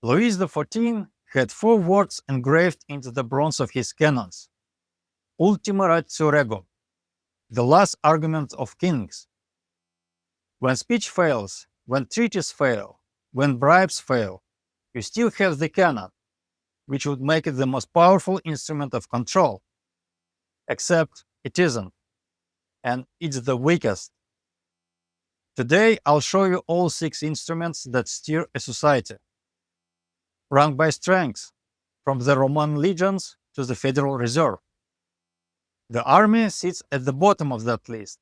Louis XIV had four words engraved into the bronze of his cannons: Ultima ratio regum, the last argument of kings. When speech fails, when treaties fail, when bribes fail, you still have the cannon, which would make it the most powerful instrument of control. Except it isn't, and it's the weakest. Today, I'll show you all six instruments that steer a society, ranked by strength, from the Roman legions to the Federal Reserve. The army sits at the bottom of that list.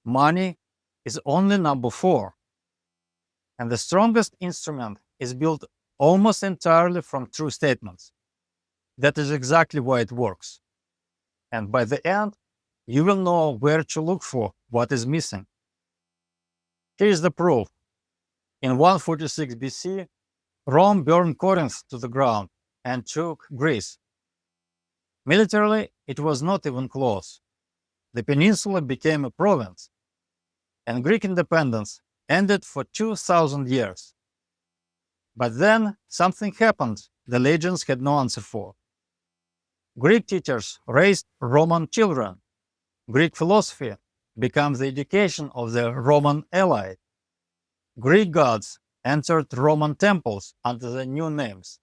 Money is only number 4. And the strongest instrument is built almost entirely from true statements. That is exactly why it works. And by the end, you will know where to look for what is missing. Here is the proof. In 146 BC, Rome burned Corinth to the ground and took Greece. Militarily, it was not even close. The peninsula became a province, and Greek independence ended for 2,000 years. But then something happened the legends had no answer for. Greek teachers raised Roman children. Greek philosophy became the education of the Roman elite. Greek gods entered Roman temples under the new names.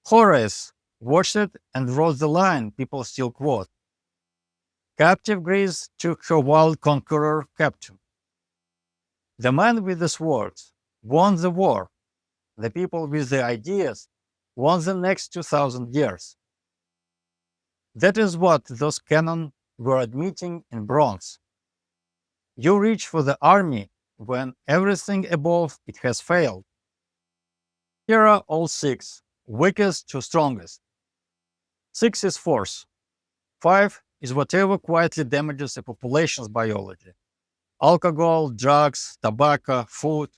Horace worshipped and wrote the line people still quote: "Captive Greece took her wild conqueror captive." The man with the swords won the war. The people with the ideas won the next 2,000 years. That is what those cannon were admitting in bronze. You reach for the army when everything above it has failed. Here are all 6, weakest to strongest. 6 is force. 5 is whatever quietly damages a population's biology: alcohol, drugs, tobacco, food.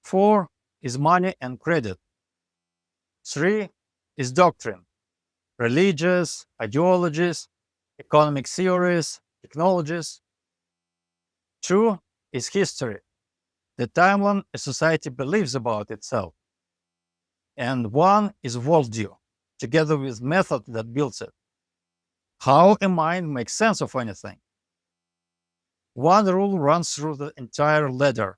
4 is money and credit. 3 is doctrine: religious, ideologies, economic theories, technologies. 2 is history, the timeline a society believes about itself. And 1 is worldview, together with method that builds it. How a mind makes sense of anything. One rule runs through the entire ladder.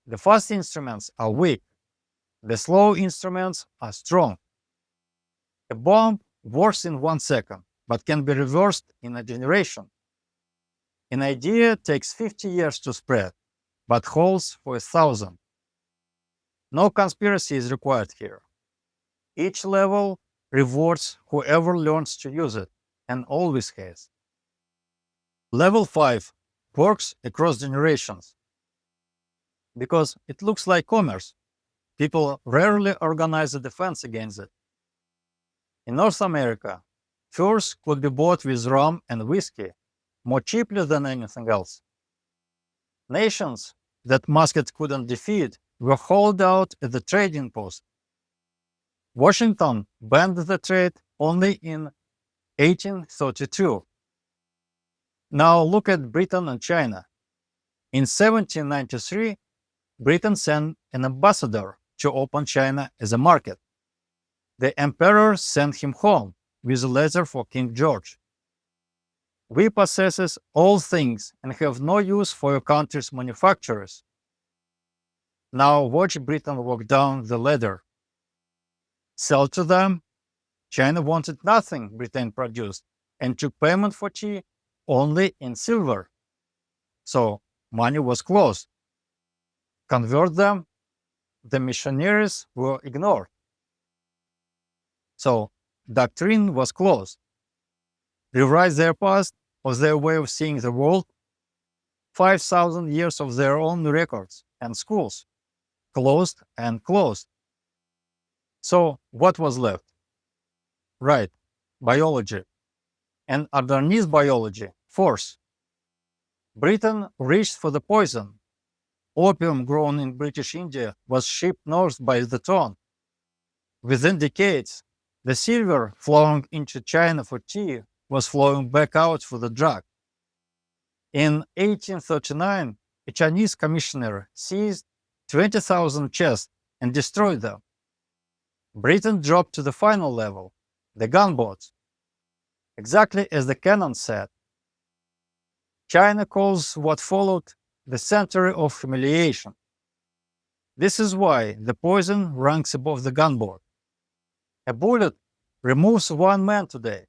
The fast instruments are weak. The slow instruments are strong. A bomb works in 1 second, but can be reversed in a generation. An idea takes 50 years to spread, but holds for 1,000. No conspiracy is required here. Each level rewards whoever learns to use it, and always has. Level 5 works across generations. Because it looks like commerce, people rarely organize a defense against it. In North America, furs could be bought with rum and whiskey, more cheaply than anything else. Nations that Musket couldn't defeat were hauled out at the trading post. Washington banned the trade only in 1832. Now look at Britain and China. In 1793, Britain sent an ambassador to open China as a market. The emperor sent him home with a letter for King George. We possess all things and have no use for your country's manufacturers. Now watch Britain walk down the ladder. Sell to them. China wanted nothing Britain produced and took payment for tea only in silver. So money was closed. Convert them. The missionaries were ignored. So doctrine was closed. Rewrite their past or their way of seeing the world. 5,000 years of their own records and schools. Closed and closed. So what was left? Right, biology. And underneath biology, force. Britain reached for the poison. Opium grown in British India was shipped north by the ton. Within decades, the silver flowing into China for tea was flowing back out for the drug. In 1839, a Chinese commissioner seized 20,000 chests and destroy them. Britain dropped to the final level, the gunboats. Exactly as the canon said. China calls what followed the century of humiliation. This is why the poison ranks above the gunboat. A bullet removes one man today.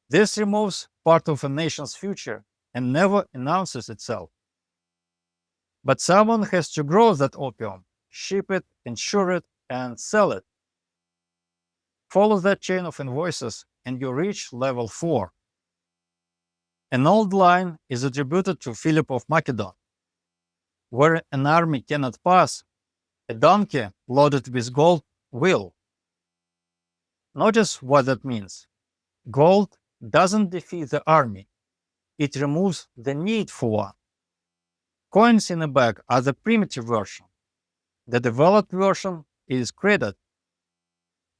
This removes part of a nation's future and never announces itself. But someone has to grow that opium, ship it, insure it, and sell it. Follow that chain of invoices and you reach level 4. An old line is attributed to Philip of Macedon. Where an army cannot pass, a donkey loaded with gold will. Notice what that means. Gold doesn't defeat the army. It removes the need for one. Coins in a bag are the primitive version. The developed version is credit.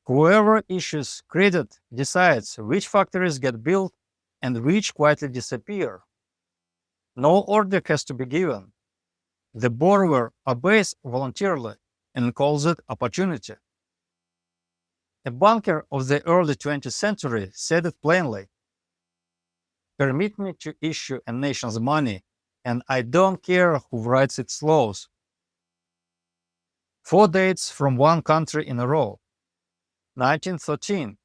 Whoever issues credit decides which factories get built and which quietly disappear. No order has to be given. The borrower obeys voluntarily and calls it opportunity. A banker of the early 20th century said it plainly. Permit me to issue a nation's money, and I don't care who writes its laws. 4 dates from one country in a row. 1913.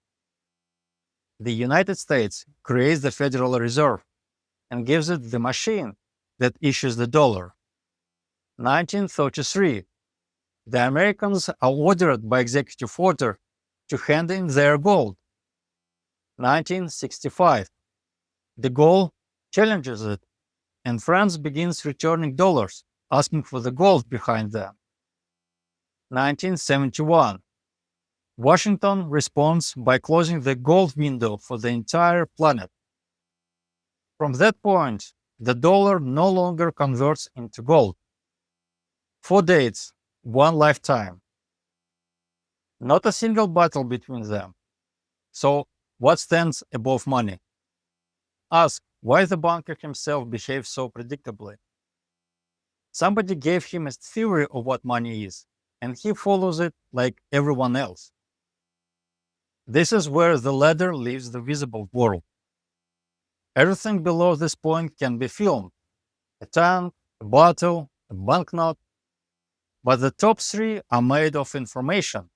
The United States creates the Federal Reserve and gives it the machine that issues the dollar. 1933. The Americans are ordered by executive order to hand in their gold. 1965. De Gaulle challenges it, and France begins returning dollars, asking for the gold behind them. 1971. Washington responds by closing the gold window for the entire planet. From that point, the dollar no longer converts into gold. 4 dates, one lifetime. Not a single battle between them. So, what stands above money? Ask why the banker himself behaves so predictably. Somebody gave him a theory of what money is, and he follows it like everyone else. This is where the ladder leaves the visible world. Everything below this point can be filmed. A tank, a bottle, a banknote. But the top 3 are made of information.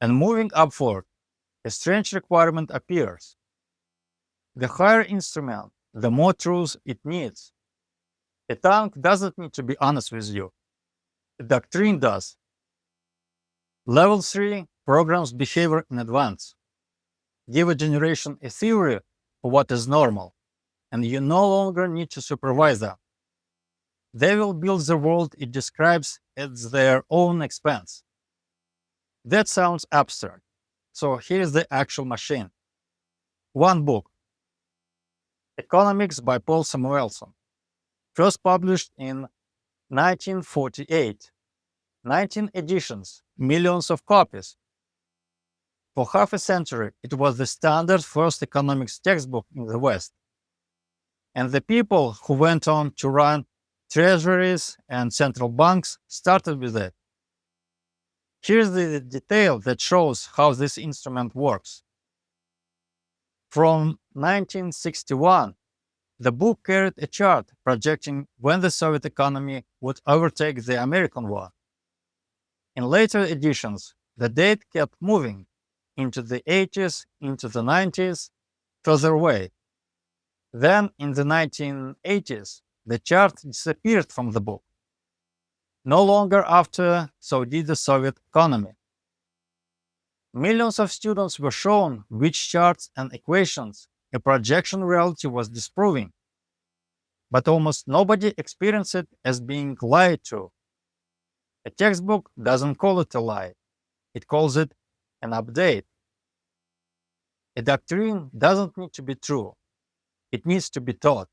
And moving upward, a strange requirement appears. The higher instrument, the more truth it needs. A tank doesn't need to be honest with you. A doctrine does. Level 3 programs behavior in advance. Give a generation a theory of what is normal, and you no longer need to supervise them. They will build the world it describes at their own expense. That sounds abstract, so here's the actual machine. One book, Economics by Paul Samuelson, first published in 1948. 19 editions, millions of copies. For half a century, it was the standard first economics textbook in the West. And the people who went on to run treasuries and central banks started with it. Here's the detail that shows how this instrument works. From 1961, the book carried a chart projecting when the Soviet economy would overtake the American one. In later editions, the date kept moving into the 80s, into the 90s, further away. Then, in the 1980s, the chart disappeared from the book. No longer after, so did the Soviet economy. Millions of students were shown which charts and equations a projection reality was disproving. But almost nobody experienced it as being lied to. A textbook doesn't call it a lie. It calls it an update. A doctrine doesn't need to be true. It needs to be taught.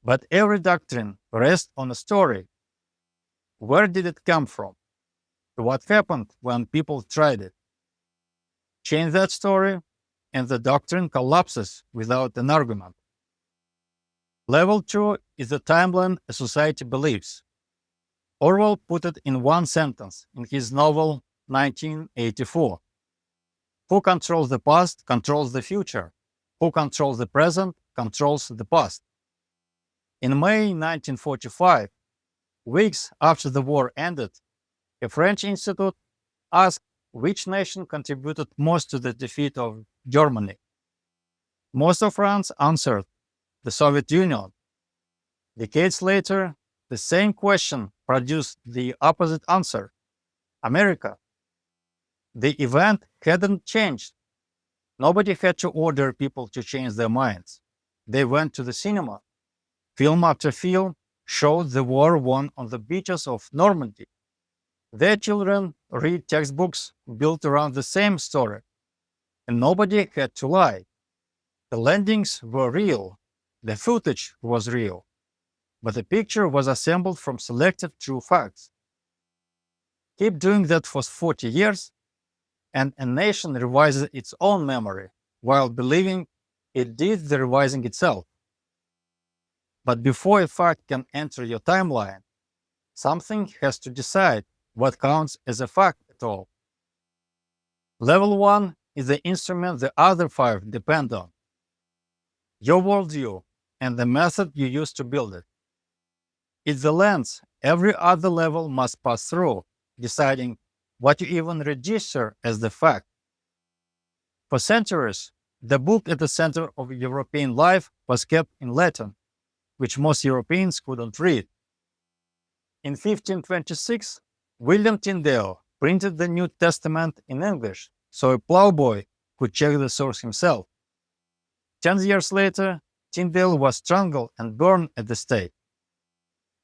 But every doctrine rests on a story. Where did it come from? What happened when people tried it? Change that story, and the doctrine collapses without an argument. Level 2 is the timeline a society believes. Orwell put it in one sentence in his novel 1984. Who controls the past controls the future. Who controls the present controls the past. In May 1945, weeks after the war ended, a French institute asked which nation contributed most to the defeat of Germany. Most of France answered the Soviet Union. Decades later, the same question produced the opposite answer: America. The event hadn't changed. Nobody had to order people to change their minds. They went to the cinema. Film after film showed the war won on the beaches of Normandy. Their children read textbooks built around the same story, and nobody had to lie. The landings were real. The footage was real. But the picture was assembled from selected true facts. Keep doing that for 40 years, and a nation revises its own memory while believing it did the revising itself. But before a fact can enter your timeline, something has to decide what counts as a fact at all. Level 1 is the instrument the other 5 depend on: your worldview and the method you use to build it. It's the lens every other level must pass through, deciding what you even register as the fact. For centuries, the book at the center of European life was kept in Latin, which most Europeans couldn't read. In 1526, William Tyndale printed the New Testament in English so a plowboy could check the source himself. 10 years later, Tyndale was strangled and burned at the stake.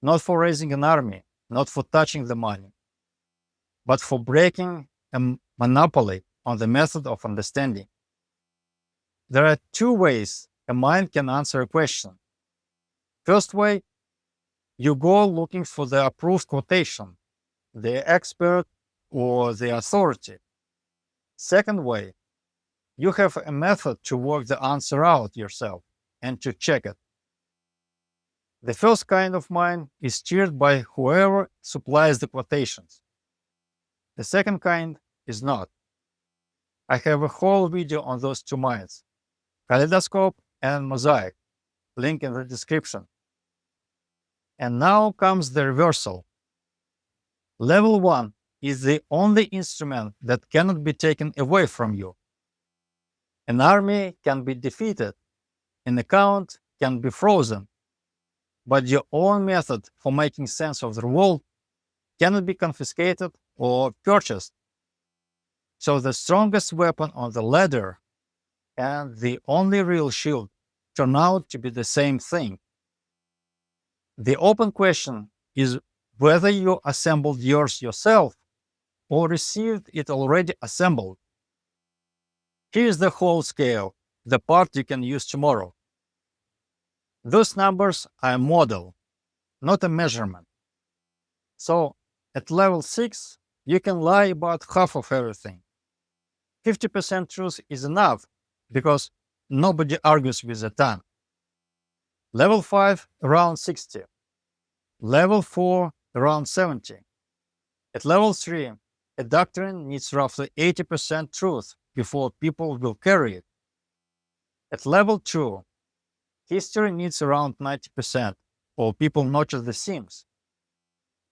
Not for raising an army, not for touching the money, but for breaking a monopoly on the method of understanding. There are 2 ways a mind can answer a question. First way, you go looking for the approved quotation, the expert or the authority. Second way, you have a method to work the answer out yourself and to check it. The first kind of mind is steered by whoever supplies the quotations. The second kind is not. I have a whole video on those 2 minds, Kaleidoscope and Mosaic, link in the description. And now comes the reversal. Level 1 is the only instrument that cannot be taken away from you. An army can be defeated, an account can be frozen, but your own method for making sense of the world cannot be confiscated or purchased. So the strongest weapon on the ladder and the only real shield turn out to be the same thing. The open question is whether you assembled yours yourself or received it already assembled. Here's the whole scale, the part you can use tomorrow. Those numbers are a model, not a measurement. So at level 6, you can lie about half of everything. 50% truth is enough because nobody argues with a ton. Level 5, around 60. Level 4, around 70. At level 3, a doctrine needs roughly 80% truth before people will carry it. At level 2, history needs around 90%, or people notice the seams.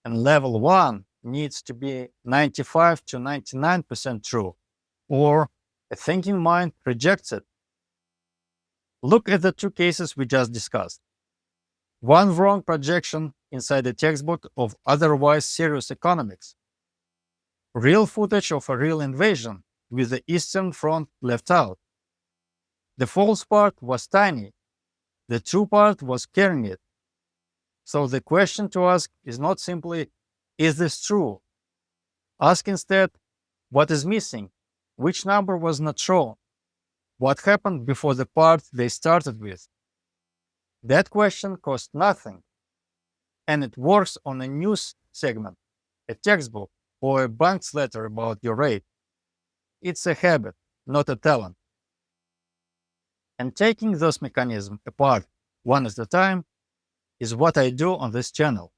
And level 1 needs to be 95 to 99% true, or a thinking mind rejects it. Look at the 2 cases we just discussed. One wrong projection inside a textbook of otherwise serious economics. Real footage of a real invasion with the Eastern Front left out. The false part was tiny. The true part was carrying it. So the question to ask is not simply, is this true? Ask instead, what is missing? Which number was not shown? What happened before the part they started with? That question costs nothing, and it works on a news segment, a textbook, or a bank's letter about your rate. It's a habit, not a talent. And taking those mechanisms apart one at a time is what I do on this channel.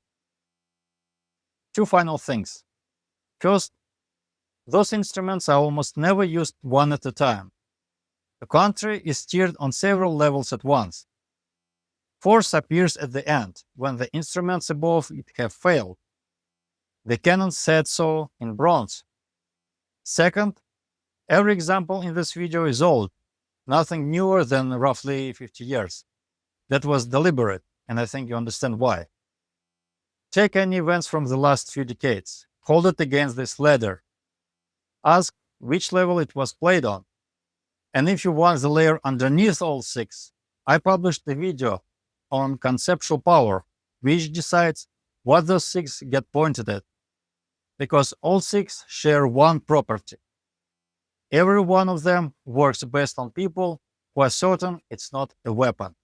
Two final things. First, those instruments are almost never used one at a time. The country is steered on several levels at once. Force appears at the end, when the instruments above it have failed. The canon said so in bronze. Second, every example in this video is old, nothing newer than roughly 50 years. That was deliberate, and I think you understand why. Take any events from the last few decades, hold it against this ladder. Ask which level it was played on. And if you want the layer underneath all six, I published a video on conceptual power, which decides what those six get pointed at. Because all six share one property. Every one of them works best on people who are certain it's not a weapon.